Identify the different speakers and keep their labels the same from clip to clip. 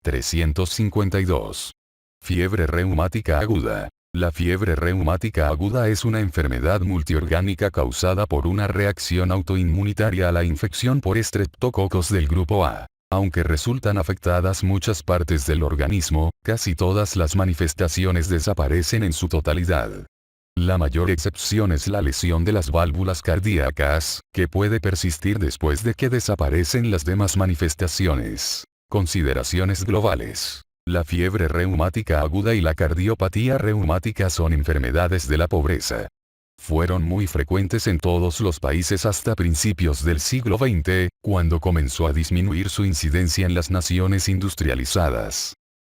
Speaker 1: 352. Fiebre reumática aguda. La fiebre reumática aguda es una enfermedad multiorgánica causada por una reacción autoinmunitaria a la infección por estreptococos del grupo A. Aunque resultan afectadas muchas partes del organismo, casi todas las manifestaciones desaparecen en su totalidad. La mayor excepción es la lesión de las válvulas cardíacas, que puede persistir después de que desaparecen las demás manifestaciones. Consideraciones globales. La fiebre reumática aguda y la cardiopatía reumática son enfermedades de la pobreza. Fueron muy frecuentes en todos los países hasta principios del siglo XX, cuando comenzó a disminuir su incidencia en las naciones industrializadas.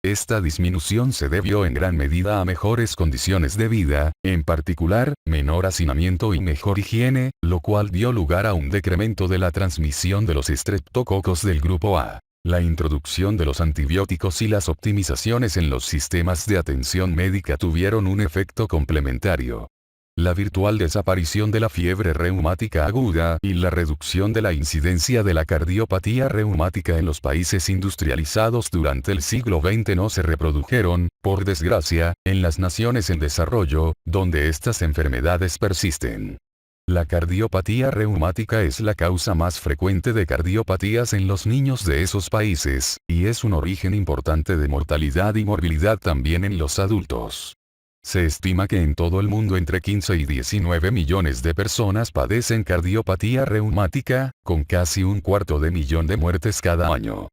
Speaker 1: Esta disminución se debió en gran medida a mejores condiciones de vida, en particular, menor hacinamiento y mejor higiene, lo cual dio lugar a un decremento de la transmisión de los estreptococos del grupo A. La introducción de los antibióticos y las optimizaciones en los sistemas de atención médica tuvieron un efecto complementario. La virtual desaparición de la fiebre reumática aguda y la reducción de la incidencia de la cardiopatía reumática en los países industrializados durante el siglo XX no se reprodujeron, por desgracia, en las naciones en desarrollo, donde estas enfermedades persisten. La cardiopatía reumática es la causa más frecuente de cardiopatías en los niños de esos países, y es un origen importante de mortalidad y morbilidad también en los adultos. Se estima que en todo el mundo entre 15 y 19 millones de personas padecen cardiopatía reumática, con casi 250.000 de muertes cada año.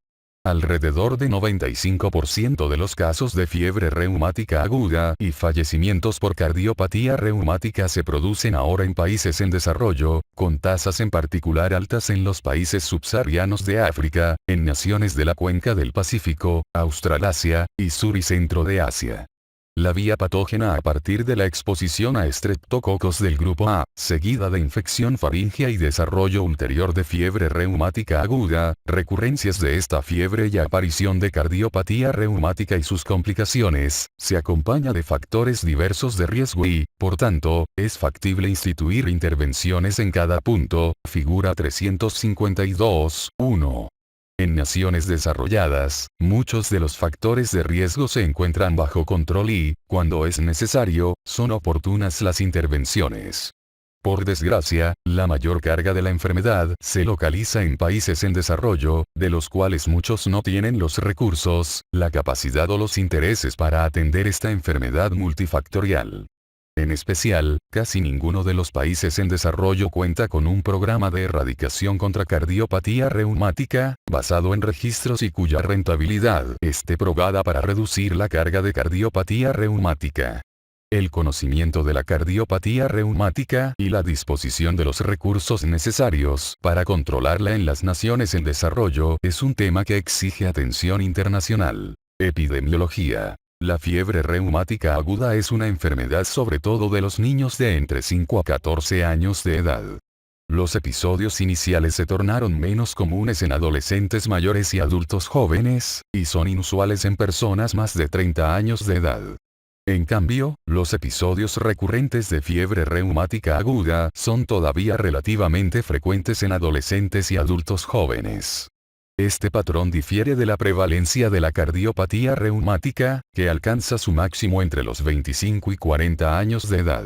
Speaker 1: Alrededor de 95% de los casos de fiebre reumática aguda y fallecimientos por cardiopatía reumática se producen ahora en países en desarrollo, con tasas en particular altas en los países subsaharianos de África, en naciones de la cuenca del Pacífico, Australasia, y sur y centro de Asia. La vía patógena a partir de la exposición a estreptococos del grupo A, seguida de infección faríngea y desarrollo ulterior de fiebre reumática aguda, recurrencias de esta fiebre y aparición de cardiopatía reumática y sus complicaciones, se acompaña de factores diversos de riesgo y, por tanto, es factible instituir intervenciones en cada punto, figura 352.1. En naciones desarrolladas, muchos de los factores de riesgo se encuentran bajo control y, cuando es necesario, son oportunas las intervenciones. Por desgracia, la mayor carga de la enfermedad se localiza en países en desarrollo, de los cuales muchos no tienen los recursos, la capacidad o los intereses para atender esta enfermedad multifactorial. En especial, casi ninguno de los países en desarrollo cuenta con un programa de erradicación contra cardiopatía reumática, basado en registros y cuya rentabilidad esté probada para reducir la carga de cardiopatía reumática. El conocimiento de la cardiopatía reumática y la disposición de los recursos necesarios para controlarla en las naciones en desarrollo es un tema que exige atención internacional. Epidemiología. La fiebre reumática aguda es una enfermedad sobre todo de los niños de entre 5 a 14 años de edad. Los episodios iniciales se tornaron menos comunes en adolescentes mayores y adultos jóvenes, y son inusuales en personas más de 30 años de edad. En cambio, los episodios recurrentes de fiebre reumática aguda son todavía relativamente frecuentes en adolescentes y adultos jóvenes. Este patrón difiere de la prevalencia de la cardiopatía reumática, que alcanza su máximo entre los 25 y 40 años de edad.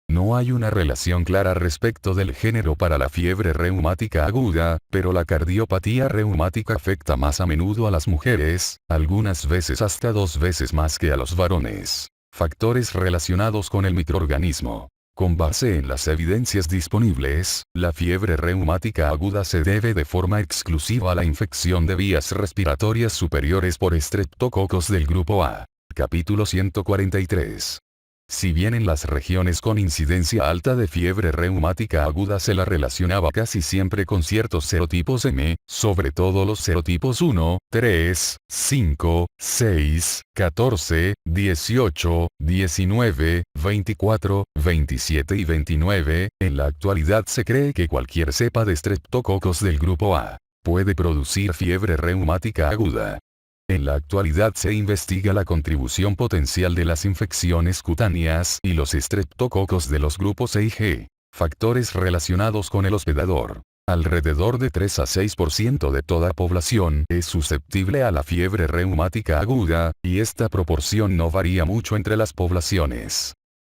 Speaker 1: No hay una relación clara respecto del género para la fiebre reumática aguda, pero la cardiopatía reumática afecta más a menudo a las mujeres, algunas veces hasta 2 veces más que a los varones. Factores relacionados con el microorganismo. Con base en las evidencias disponibles, la fiebre reumática aguda se debe de forma exclusiva a la infección de vías respiratorias superiores por estreptococos del grupo A. Capítulo 143. Si bien en las regiones con incidencia alta de fiebre reumática aguda se la relacionaba casi siempre con ciertos serotipos M, sobre todo los serotipos 1, 3, 5, 6, 14, 18, 19, 24, 27 y 29, en la actualidad se cree que cualquier cepa de estreptococos del grupo A puede producir fiebre reumática aguda. En la actualidad se investiga la contribución potencial de las infecciones cutáneas y los estreptococos de los grupos E y G, factores relacionados con el hospedador. Alrededor de 3 a 6% de toda población es susceptible a la fiebre reumática aguda, y esta proporción no varía mucho entre las poblaciones.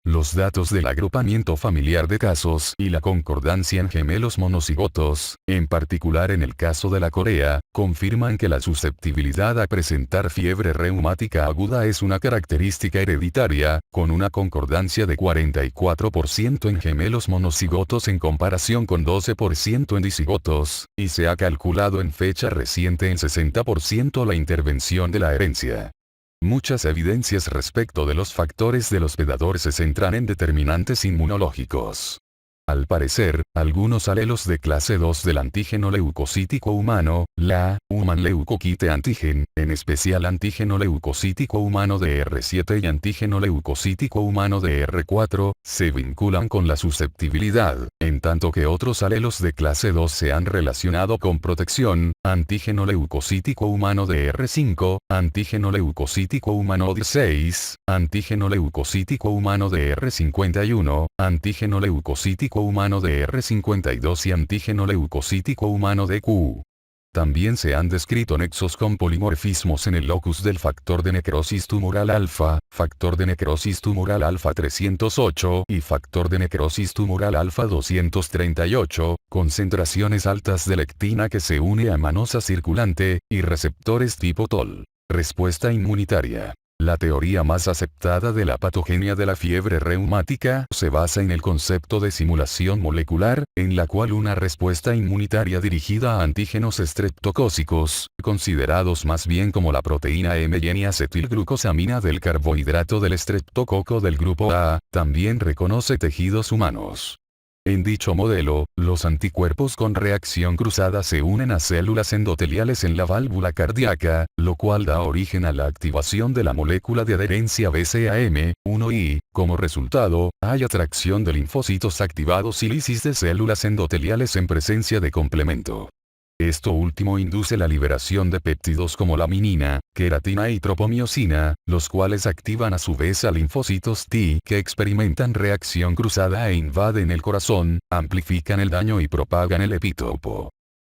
Speaker 1: Los datos del agrupamiento familiar de casos y la concordancia en gemelos monocigotos, en particular en el caso de la Corea, confirman que la susceptibilidad a presentar fiebre reumática aguda es una característica hereditaria, con una concordancia de 44% en gemelos monocigotos en comparación con 12% en dicigotos, y se ha calculado en fecha reciente en 60% la intervención de la herencia. Muchas evidencias respecto de los factores del hospedador se centran en determinantes inmunológicos. Al parecer, algunos alelos de clase 2 del antígeno leucocítico humano, la Human Leukocyte Antigen, en especial antígeno leucocítico humano de R7 y antígeno leucocítico humano de R4, se vinculan con la susceptibilidad, en tanto que otros alelos de clase 2 se han relacionado con protección, antígeno leucocítico humano de R5, antígeno leucocítico humano de 6, antígeno leucocítico humano de R51, antígeno leucocítico humano de R52 y antígeno leucocítico humano de Q. También se han descrito nexos con polimorfismos en el locus del factor de necrosis tumoral alfa, factor de necrosis tumoral alfa 308 y factor de necrosis tumoral alfa 238, concentraciones altas de lectina que se une a manosa circulante, y receptores tipo TOL. Respuesta inmunitaria. La teoría más aceptada de la patogenia de la fiebre reumática se basa en el concepto de simulación molecular, en la cual una respuesta inmunitaria dirigida a antígenos estreptocócicos, considerados más bien como la proteína M y acetilglucosamina del carbohidrato del estreptococo del grupo A, también reconoce tejidos humanos. En dicho modelo, los anticuerpos con reacción cruzada se unen a células endoteliales en la válvula cardíaca, lo cual da origen a la activación de la molécula de adherencia BCAM1 y, como resultado, hay atracción de linfocitos activados y lisis de células endoteliales en presencia de complemento. Esto último induce la liberación de péptidos como la minina, queratina y tropomiosina, los cuales activan a su vez a linfocitos T que experimentan reacción cruzada e invaden el corazón, amplifican el daño y propagan el epitopo.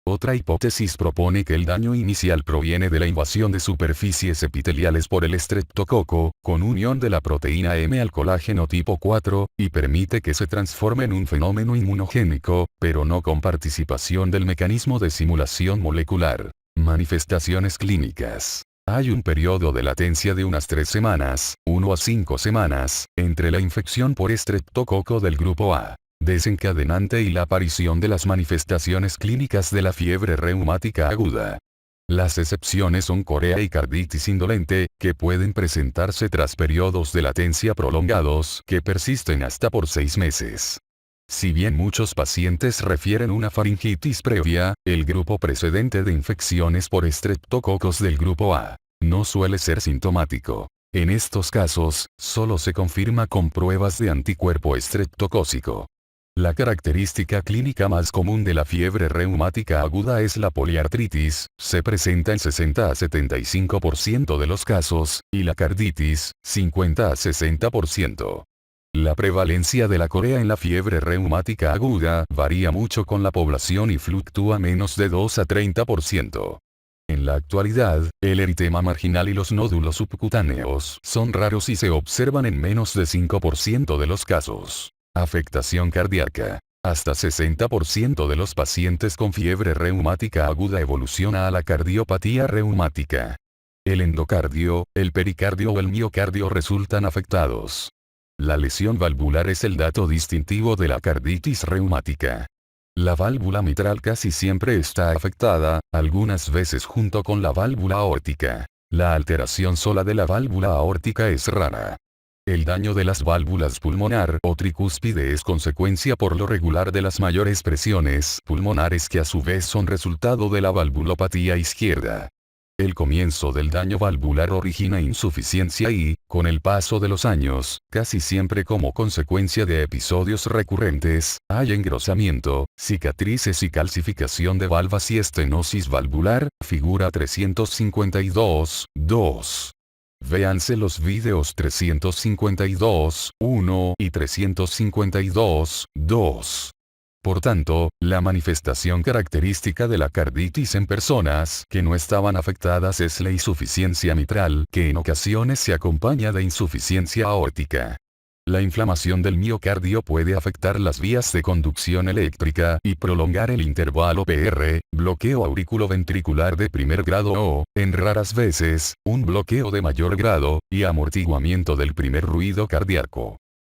Speaker 1: Otra hipótesis propone que el daño inicial proviene de la invasión de superficies epiteliales por el estreptococo, con unión de la proteína M al colágeno tipo 4, y permite que se transforme en un fenómeno inmunogénico, pero no con participación del mecanismo de simulación molecular. Manifestaciones clínicas. Hay un periodo de latencia de unas 3 semanas, 1 a 5 semanas, entre la infección por estreptococo del grupo A desencadenante y la aparición de las manifestaciones clínicas de la fiebre reumática aguda. Las excepciones son corea y carditis indolente, que pueden presentarse tras periodos de latencia prolongados que persisten hasta por 6 meses. Si bien muchos pacientes refieren una faringitis previa, el grupo precedente de infecciones por estreptococos del grupo A no suele ser sintomático. En estos casos, solo se confirma con pruebas de anticuerpo estreptocócico. La característica clínica más común de la fiebre reumática aguda es la poliartritis, se presenta en 60 a 75% de los casos, y la carditis, 50 a 60%. La prevalencia de la corea en la fiebre reumática aguda varía mucho con la población y fluctúa menos de 2 a 30%. En la actualidad, el eritema marginal y los nódulos subcutáneos son raros y se observan en menos de 5% de los casos. Afectación cardíaca. Hasta 60% de los pacientes con fiebre reumática aguda evoluciona a la cardiopatía reumática. El endocardio, el pericardio o el miocardio resultan afectados. La lesión valvular es el dato distintivo de la carditis reumática. La válvula mitral casi siempre está afectada, algunas veces junto con la válvula aórtica. La alteración sola de la válvula aórtica es rara. El daño de las válvulas pulmonar o tricúspide es consecuencia por lo regular de las mayores presiones pulmonares que a su vez son resultado de la valvulopatía izquierda. El comienzo del daño valvular origina insuficiencia y, con el paso de los años, casi siempre como consecuencia de episodios recurrentes, hay engrosamiento, cicatrices y calcificación de valvas y estenosis valvular, figura 352.2. Véanse los videos 352.1 y 352.2. Por tanto, la manifestación característica de la carditis en personas que no estaban afectadas es la insuficiencia mitral, que en ocasiones se acompaña de insuficiencia aórtica. La inflamación del miocardio puede afectar las vías de conducción eléctrica y prolongar el intervalo PR, bloqueo auriculoventricular de primer grado o, en raras veces, un bloqueo de mayor grado, y amortiguamiento del primer ruido cardíaco.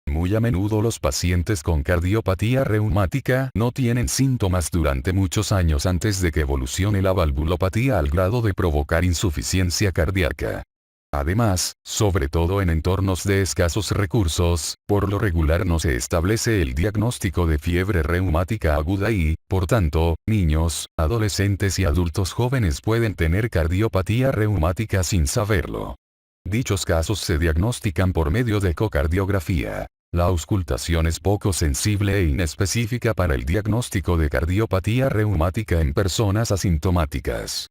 Speaker 1: Muy a menudo los pacientes con cardiopatía reumática no tienen síntomas durante muchos años antes de que evolucione la valvulopatía al grado de provocar insuficiencia cardíaca. Además, sobre todo en entornos de escasos recursos, por lo regular no se establece el diagnóstico de fiebre reumática aguda y, por tanto, niños, adolescentes y adultos jóvenes pueden tener cardiopatía reumática sin saberlo. Dichos casos se diagnostican por medio de ecocardiografía. La auscultación es poco sensible e inespecífica para el diagnóstico de cardiopatía reumática en personas asintomáticas.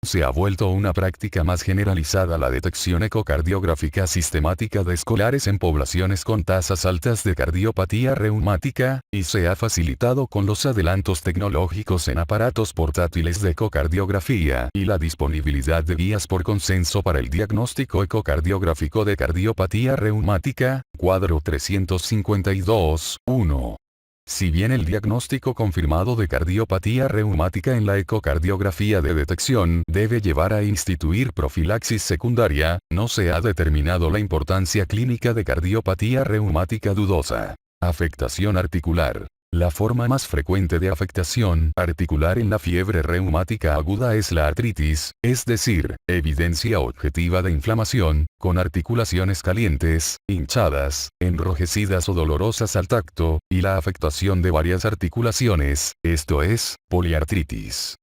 Speaker 1: Se ha vuelto una práctica más generalizada la detección ecocardiográfica sistemática de escolares en poblaciones con tasas altas de cardiopatía reumática, y se ha facilitado con los adelantos tecnológicos en aparatos portátiles de ecocardiografía y la disponibilidad de guías por consenso para el diagnóstico ecocardiográfico de cardiopatía reumática, cuadro 352-1. Si bien el diagnóstico confirmado de cardiopatía reumática en la ecocardiografía de detección debe llevar a instituir profilaxis secundaria, no se ha determinado la importancia clínica de cardiopatía reumática dudosa. Afectación articular. La forma más frecuente de afectación articular en la fiebre reumática aguda es la artritis, es decir, evidencia objetiva de inflamación, con articulaciones calientes, hinchadas, enrojecidas o dolorosas al tacto, y la afectación de varias articulaciones, esto es, poliartritis.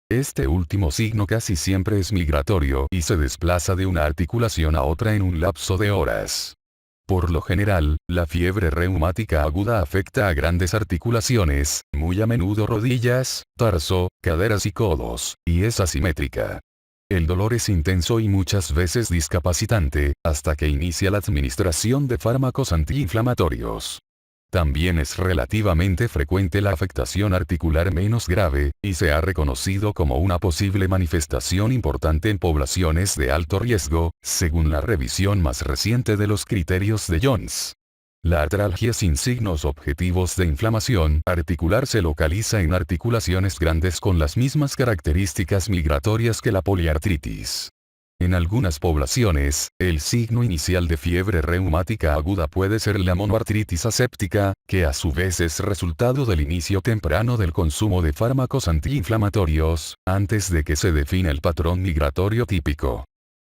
Speaker 1: Este último signo casi siempre es migratorio y se desplaza de una articulación a otra en un lapso de horas. Por lo general, la fiebre reumática aguda afecta a grandes articulaciones, muy a menudo rodillas, tarso, caderas y codos, y es asimétrica. El dolor es intenso y muchas veces discapacitante, hasta que inicia la administración de fármacos antiinflamatorios. También es relativamente frecuente la afectación articular menos grave, y se ha reconocido como una posible manifestación importante en poblaciones de alto riesgo, según la revisión más reciente de los criterios de Jones. La artralgia sin signos objetivos de inflamación articular se localiza en articulaciones grandes con las mismas características migratorias que la poliartritis. En algunas poblaciones, el signo inicial de fiebre reumática aguda puede ser la monoartritis aséptica, que a su vez es resultado del inicio temprano del consumo de fármacos antiinflamatorios, antes de que se defina el patrón migratorio típico.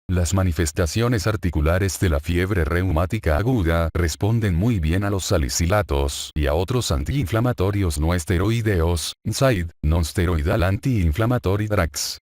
Speaker 1: Las manifestaciones articulares de la fiebre reumática aguda responden muy bien a los salicilatos y a otros antiinflamatorios no esteroideos, NSAID, non-steroidal anti-inflammatory drugs.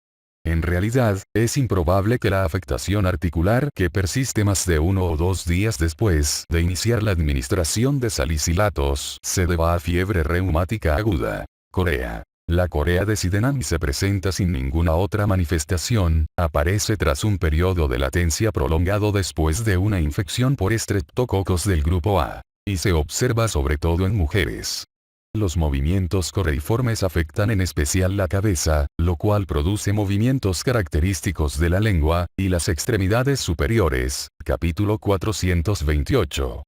Speaker 1: En realidad, es improbable que la afectación articular que persiste más de 1 o 2 días después de iniciar la administración de salicilatos se deba a fiebre reumática aguda. Corea. La corea de Sydenham se presenta sin ninguna otra manifestación, aparece tras un periodo de latencia prolongado después de una infección por estreptococos del grupo A, y se observa sobre todo en mujeres. Los movimientos coreiformes afectan en especial la cabeza, lo cual produce movimientos característicos de la lengua, y las extremidades superiores, capítulo 428.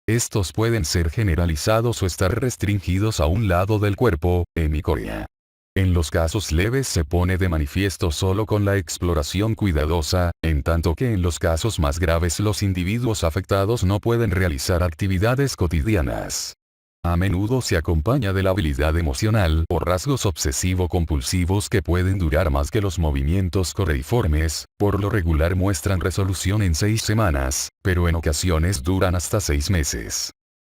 Speaker 1: Estos pueden ser generalizados o estar restringidos a un lado del cuerpo, hemicorea. En los casos leves se pone de manifiesto solo con la exploración cuidadosa, en tanto que en los casos más graves los individuos afectados no pueden realizar actividades cotidianas. A menudo se acompaña de la habilidad emocional o rasgos obsesivo-compulsivos que pueden durar más que los movimientos coreiformes, por lo regular muestran resolución en 6 semanas, pero en ocasiones duran hasta 6 meses.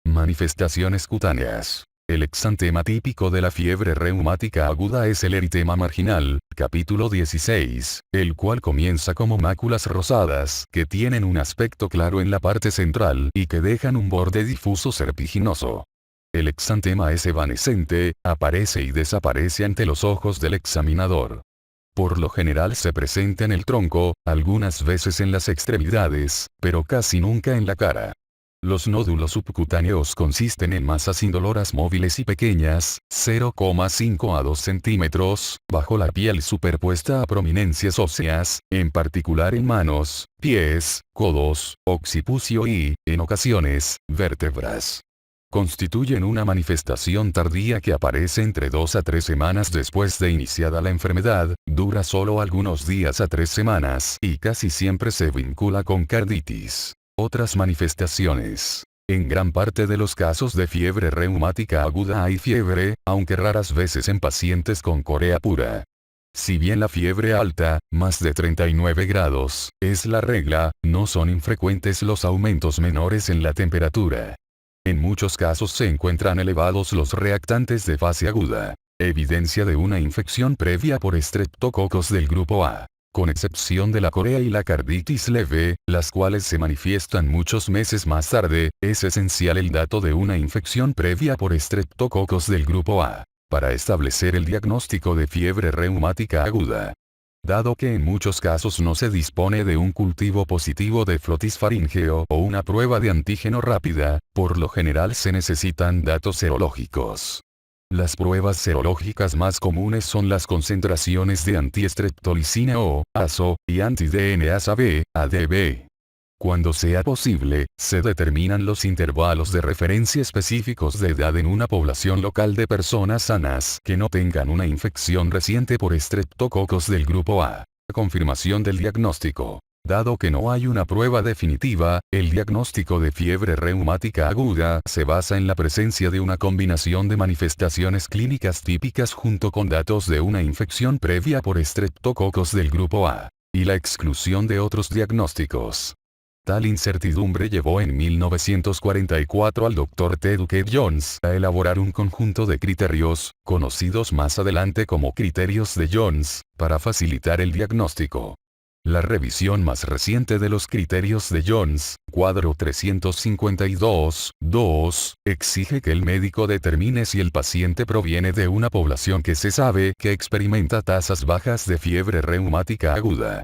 Speaker 1: Manifestaciones cutáneas. El exantema típico de la fiebre reumática aguda es el eritema marginal, capítulo 16, el cual comienza como máculas rosadas que tienen un aspecto claro en la parte central y que dejan un borde difuso serpiginoso. El exantema es evanescente, aparece y desaparece ante los ojos del examinador. Por lo general se presenta en el tronco, algunas veces en las extremidades, pero casi nunca en la cara. Los nódulos subcutáneos consisten en masas indoloras móviles y pequeñas, 0,5 a 2 centímetros, bajo la piel superpuesta a prominencias óseas, en particular en manos, pies, codos, occipucio y, en ocasiones, vértebras. Constituyen una manifestación tardía que aparece entre 2 a 3 semanas después de iniciada la enfermedad, dura solo algunos días a 3 semanas y casi siempre se vincula con carditis. Otras manifestaciones. En gran parte de los casos de fiebre reumática aguda hay fiebre, aunque raras veces en pacientes con corea pura. Si bien la fiebre alta, más de 39 grados, es la regla, no son infrecuentes los aumentos menores en la temperatura. En muchos casos se encuentran elevados los reactantes de fase aguda, evidencia de una infección previa por estreptococos del grupo A. Con excepción de la corea y la carditis leve, las cuales se manifiestan muchos meses más tarde, es esencial el dato de una infección previa por estreptococos del grupo A, para establecer el diagnóstico de fiebre reumática aguda. Dado que en muchos casos no se dispone de un cultivo positivo de flotis faríngeo o una prueba de antígeno rápida, por lo general se necesitan datos serológicos. Las pruebas serológicas más comunes son las concentraciones de antiestreptolicina o ASO, y anti-DNase-B, ADB. Cuando sea posible, se determinan los intervalos de referencia específicos de edad en una población local de personas sanas que no tengan una infección reciente por estreptococos del grupo A. Confirmación del diagnóstico. Dado que no hay una prueba definitiva, el diagnóstico de fiebre reumática aguda se basa en la presencia de una combinación de manifestaciones clínicas típicas junto con datos de una infección previa por estreptococos del grupo A, y la exclusión de otros diagnósticos. Tal incertidumbre llevó en 1944 al Dr. Ted K. Jones a elaborar un conjunto de criterios, conocidos más adelante como criterios de Jones, para facilitar el diagnóstico. La revisión más reciente de los criterios de Jones, cuadro 352-2, exige que el médico determine si el paciente proviene de una población que se sabe que experimenta tasas bajas de fiebre reumática aguda.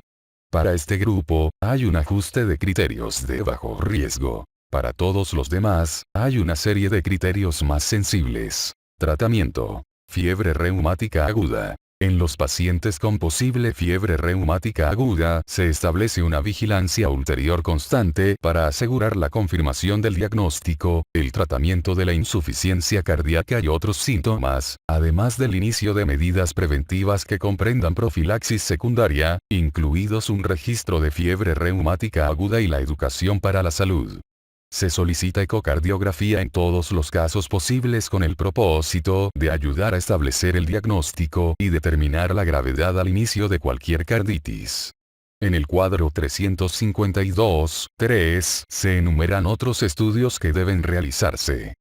Speaker 1: Para este grupo, hay un ajuste de criterios de bajo riesgo. Para todos los demás, hay una serie de criterios más sensibles. Tratamiento. Fiebre reumática aguda. En los pacientes con posible fiebre reumática aguda, se establece una vigilancia ulterior constante para asegurar la confirmación del diagnóstico, el tratamiento de la insuficiencia cardíaca y otros síntomas, además del inicio de medidas preventivas que comprendan profilaxis secundaria, incluidos un registro de fiebre reumática aguda y la educación para la salud. Se solicita ecocardiografía en todos los casos posibles con el propósito de ayudar a establecer el diagnóstico y determinar la gravedad al inicio de cualquier carditis. En el cuadro 352-3 se enumeran otros estudios que deben realizarse.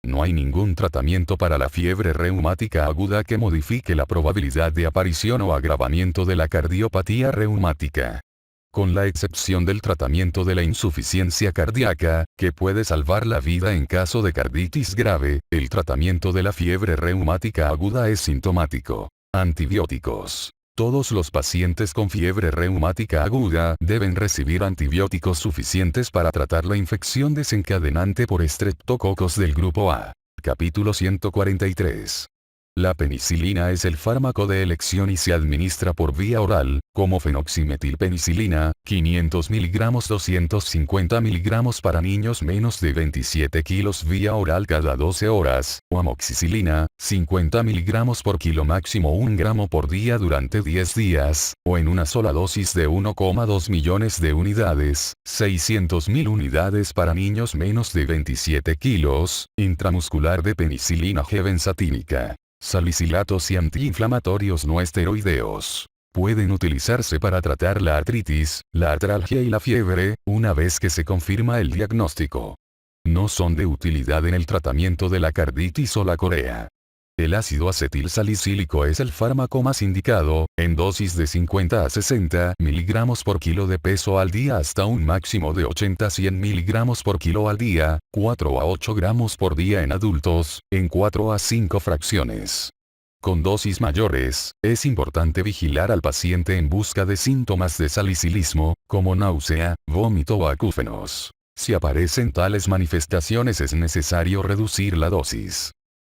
Speaker 1: No hay ningún tratamiento para la fiebre reumática aguda que modifique la probabilidad de aparición o agravamiento de la cardiopatía reumática. Con la excepción del tratamiento de la insuficiencia cardíaca, que puede salvar la vida en caso de carditis grave, el tratamiento de la fiebre reumática aguda es sintomático. Antibióticos. Todos los pacientes con fiebre reumática aguda deben recibir antibióticos suficientes para tratar la infección desencadenante por estreptococos del grupo A. Capítulo 143. La penicilina es el fármaco de elección y se administra por vía oral, como fenoximetilpenicilina, 500 mg 250 mg para niños menos de 27 kilos vía oral cada 12 horas, o amoxicilina, 50 mg por kilo máximo 1 gramo por día durante 10 días, o en una sola dosis de 1,2 millones de unidades, 600.000 unidades para niños menos de 27 kilos, intramuscular de penicilina G benzatínica. Salicilatos y antiinflamatorios no esteroideos. Pueden utilizarse para tratar la artritis, la artralgia y la fiebre, una vez que se confirma el diagnóstico. No son de utilidad en el tratamiento de la carditis o la corea. El ácido acetil salicílico es el fármaco más indicado, en dosis de 50 a 60 mg por kilo de peso al día hasta un máximo de 80 a 100 mg por kilo al día, 4 a 8 gramos por día en adultos, en 4 a 5 fracciones. Con dosis mayores, es importante vigilar al paciente en busca de síntomas de salicilismo, como náusea, vómito o acúfenos. Si aparecen tales manifestaciones es necesario reducir la dosis.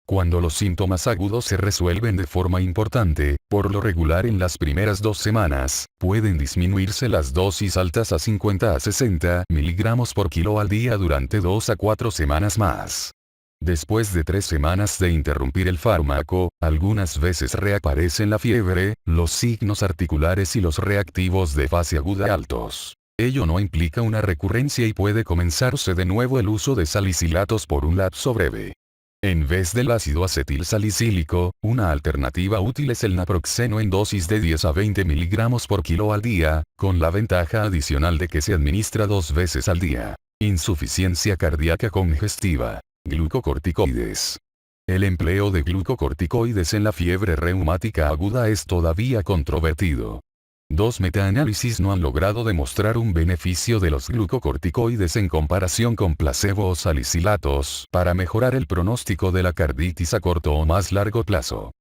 Speaker 1: Cuando los síntomas agudos se resuelven de forma importante, por lo regular en las primeras 2 semanas, pueden disminuirse las dosis altas a 50 a 60 miligramos por kilo al día durante 2 a 4 semanas más. Después de 3 semanas de interrumpir el fármaco, algunas veces reaparecen la fiebre, los signos articulares y los reactivos de fase aguda altos. Ello no implica una recurrencia y puede comenzarse de nuevo el uso de salicilatos por un lapso breve. En vez del ácido acetil salicílico, una alternativa útil es el naproxeno en dosis de 10 a 20 miligramos por kilo al día, con la ventaja adicional de que se administra 2 veces al día. Insuficiencia cardíaca congestiva. Glucocorticoides. El empleo de glucocorticoides en la fiebre reumática aguda es todavía controvertido. 2 metaanálisis no han logrado demostrar un beneficio de los glucocorticoides en comparación con placebo o salicilatos para mejorar el pronóstico de la carditis a corto o más largo plazo.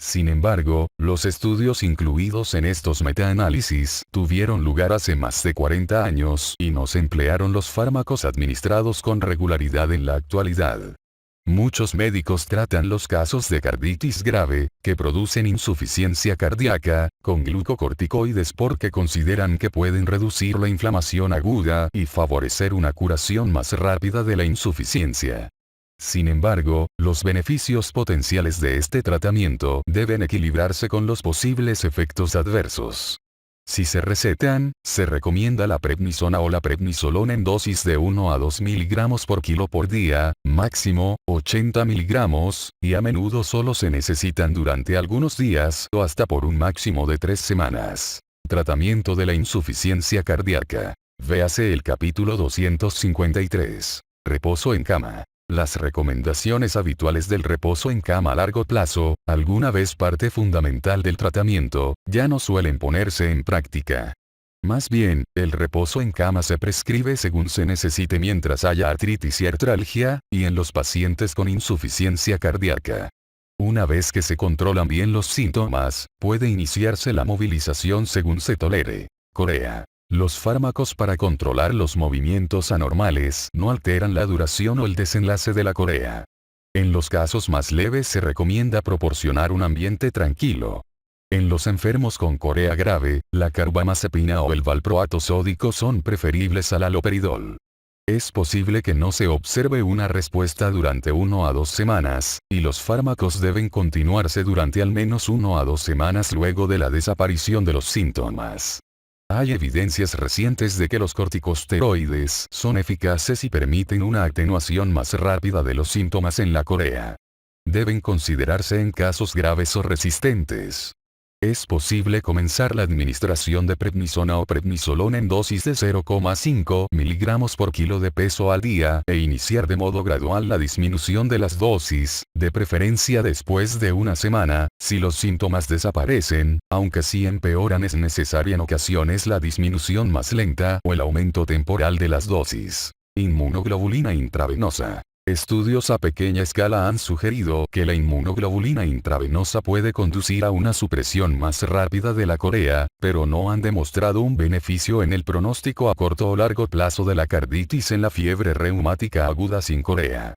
Speaker 1: Sin embargo, los estudios incluidos en estos metaanálisis tuvieron lugar hace más de 40 años y no se emplearon los fármacos administrados con regularidad en la actualidad. Muchos médicos tratan los casos de carditis grave, que producen insuficiencia cardíaca, con glucocorticoides porque consideran que pueden reducir la inflamación aguda y favorecer una curación más rápida de la insuficiencia. Sin embargo, los beneficios potenciales de este tratamiento deben equilibrarse con los posibles efectos adversos. Si se recetan, se recomienda la prednisona o la prednisolona en dosis de 1 a 2 miligramos por kilo por día, máximo 80 miligramos, y a menudo solo se necesitan durante algunos días o hasta por un máximo de 3 semanas. Tratamiento de la insuficiencia cardíaca. Véase el capítulo 253. Reposo en cama. Las recomendaciones habituales del reposo en cama a largo plazo, alguna vez parte fundamental del tratamiento, ya no suelen ponerse en práctica. Más bien, el reposo en cama se prescribe según se necesite mientras haya artritis y artralgia, y en los pacientes con insuficiencia cardíaca. Una vez que se controlan bien los síntomas, puede iniciarse la movilización según se tolere. Corea. Los fármacos para controlar los movimientos anormales no alteran la duración o el desenlace de la corea. En los casos más leves se recomienda proporcionar un ambiente tranquilo. En los enfermos con corea grave, la carbamazepina o el valproato sódico son preferibles al haloperidol. Es posible que no se observe una respuesta durante 1 a 2 semanas, y los fármacos deben continuarse durante al menos 1 a 2 semanas luego de la desaparición de los síntomas. Hay evidencias recientes de que los corticosteroides son eficaces y permiten una atenuación más rápida de los síntomas en la corea. Deben considerarse en casos graves o resistentes. Es posible comenzar la administración de prednisona o prednisolona en dosis de 0,5 miligramos por kilo de peso al día e iniciar de modo gradual la disminución de las dosis, de preferencia después de una semana, si los síntomas desaparecen, aunque si empeoran es necesaria en ocasiones la disminución más lenta o el aumento temporal de las dosis. Inmunoglobulina intravenosa. Estudios a pequeña escala han sugerido que la inmunoglobulina intravenosa puede conducir a una supresión más rápida de la corea, pero no han demostrado un beneficio en el pronóstico a corto o largo plazo de la carditis en la fiebre reumática aguda sin corea.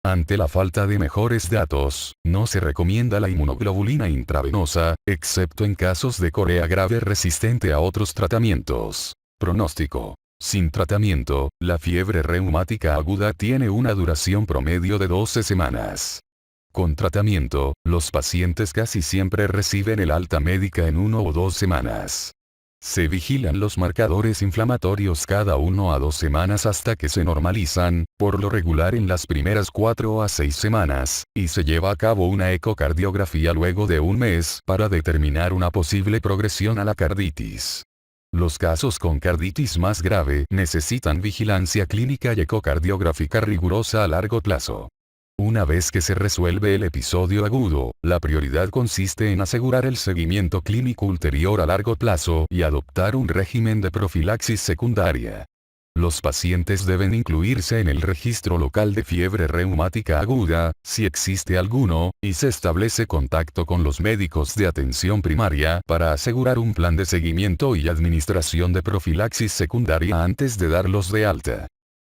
Speaker 1: Ante la falta de mejores datos, no se recomienda la inmunoglobulina intravenosa, excepto en casos de corea grave resistente a otros tratamientos. Pronóstico. Sin tratamiento, la fiebre reumática aguda tiene una duración promedio de 12 semanas. Con tratamiento, los pacientes casi siempre reciben el alta médica en 1 o 2 semanas. Se vigilan los marcadores inflamatorios cada 1 a 2 semanas hasta que se normalizan, por lo regular en las primeras 4 a 6 semanas, y se lleva a cabo una ecocardiografía luego de un mes para determinar una posible progresión a la carditis. Los casos con carditis más grave necesitan vigilancia clínica y ecocardiográfica rigurosa a largo plazo. Una vez que se resuelve el episodio agudo, la prioridad consiste en asegurar el seguimiento clínico ulterior a largo plazo y adoptar un régimen de profilaxis secundaria. Los pacientes deben incluirse en el registro local de fiebre reumática aguda, si existe alguno, y se establece contacto con los médicos de atención primaria para asegurar un plan de seguimiento y administración de profilaxis secundaria antes de darlos de alta.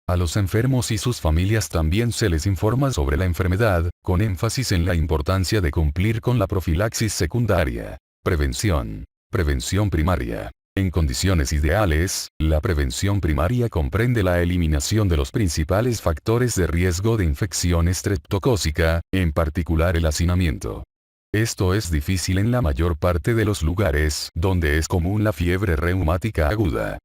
Speaker 1: A los enfermos y sus familias también se les informa sobre la enfermedad, con énfasis en la importancia de cumplir con la profilaxis secundaria. Prevención. Prevención primaria. En condiciones ideales, la prevención primaria comprende la eliminación de los principales factores de riesgo de infección estreptocócica, en particular el hacinamiento. Esto es difícil en la mayor parte de los lugares donde es común la fiebre reumática aguda.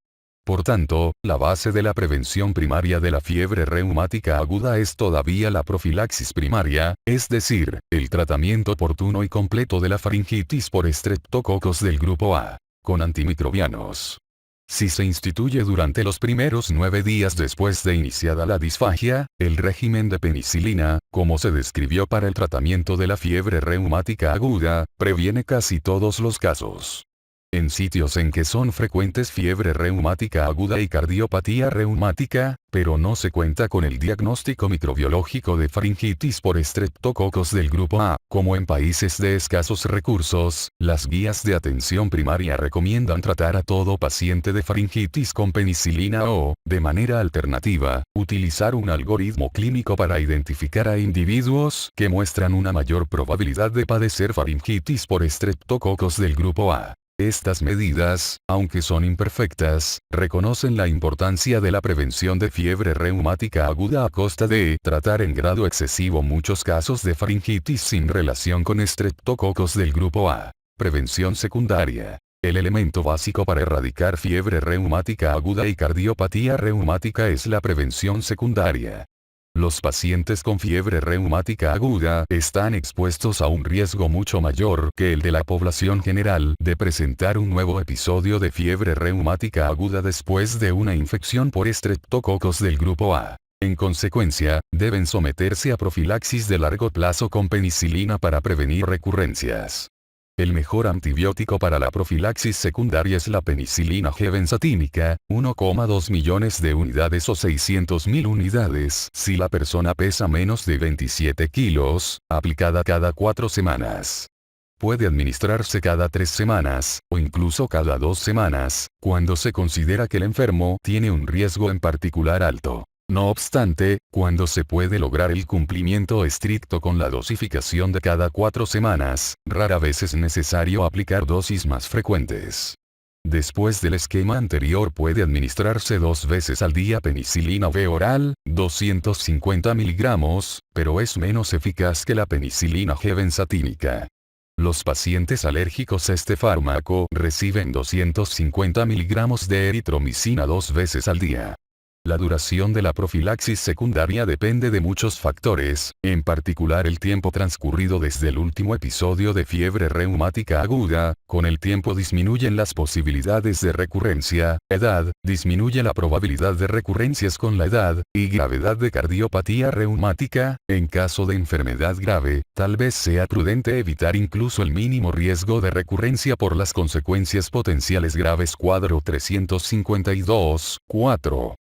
Speaker 1: Por tanto, la base de la prevención primaria de la fiebre reumática aguda es todavía la profilaxis primaria, es decir, el tratamiento oportuno y completo de la faringitis por estreptococos del grupo A, con antimicrobianos. Si se instituye durante los primeros 9 días después de iniciada la disfagia, el régimen de penicilina, como se describió para el tratamiento de la fiebre reumática aguda, previene casi todos los casos. En sitios en que son frecuentes fiebre reumática aguda y cardiopatía reumática, pero no se cuenta con el diagnóstico microbiológico de faringitis por estreptococos del grupo A, como en países de escasos recursos, las guías de atención primaria recomiendan tratar a todo paciente de faringitis con penicilina o, de manera alternativa, utilizar un algoritmo clínico para identificar a individuos que muestran una mayor probabilidad de padecer faringitis por estreptococos del grupo A. Estas medidas, aunque son imperfectas, reconocen la importancia de la prevención de fiebre reumática aguda a costa de tratar en grado excesivo muchos casos de faringitis sin relación con estreptococos del grupo A. Prevención secundaria. El elemento básico para erradicar fiebre reumática aguda y cardiopatía reumática es la prevención secundaria. Los pacientes con fiebre reumática aguda están expuestos a un riesgo mucho mayor que el de la población general de presentar un nuevo episodio de fiebre reumática aguda después de una infección por estreptococos del grupo A. En consecuencia, deben someterse a profilaxis de largo plazo con penicilina para prevenir recurrencias. El mejor antibiótico para la profilaxis secundaria es la penicilina G benzatínica, 1,2 millones de unidades o 600.000 unidades si la persona pesa menos de 27 kilos, aplicada cada 4 semanas. Puede administrarse cada 3 semanas, o incluso cada 2 semanas, cuando se considera que el enfermo tiene un riesgo en particular alto. No obstante, cuando se puede lograr el cumplimiento estricto con la dosificación de cada 4 semanas, rara vez es necesario aplicar dosis más frecuentes. Después del esquema anterior puede administrarse 2 veces al día penicilina B oral, 250 miligramos, pero es menos eficaz que la penicilina G benzatínica. Los pacientes alérgicos a este fármaco reciben 250 miligramos de eritromicina 2 veces al día. La duración de la profilaxis secundaria depende de muchos factores, en particular el tiempo transcurrido desde el último episodio de fiebre reumática aguda, con el tiempo disminuyen las posibilidades de recurrencia, edad, disminuye la probabilidad de recurrencias con la edad, y gravedad de cardiopatía reumática. En caso de enfermedad grave, tal vez sea prudente evitar incluso el mínimo riesgo de recurrencia por las consecuencias potenciales graves. Cuadro 352, 4.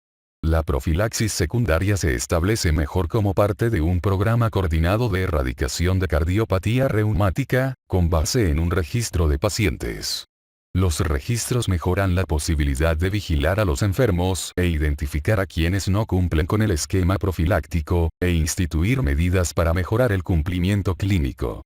Speaker 1: La profilaxis secundaria se establece mejor como parte de un programa coordinado de erradicación de cardiopatía reumática, con base en un registro de pacientes. Los registros mejoran la posibilidad de vigilar a los enfermos e identificar a quienes no cumplen con el esquema profiláctico, e instituir medidas para mejorar el cumplimiento clínico.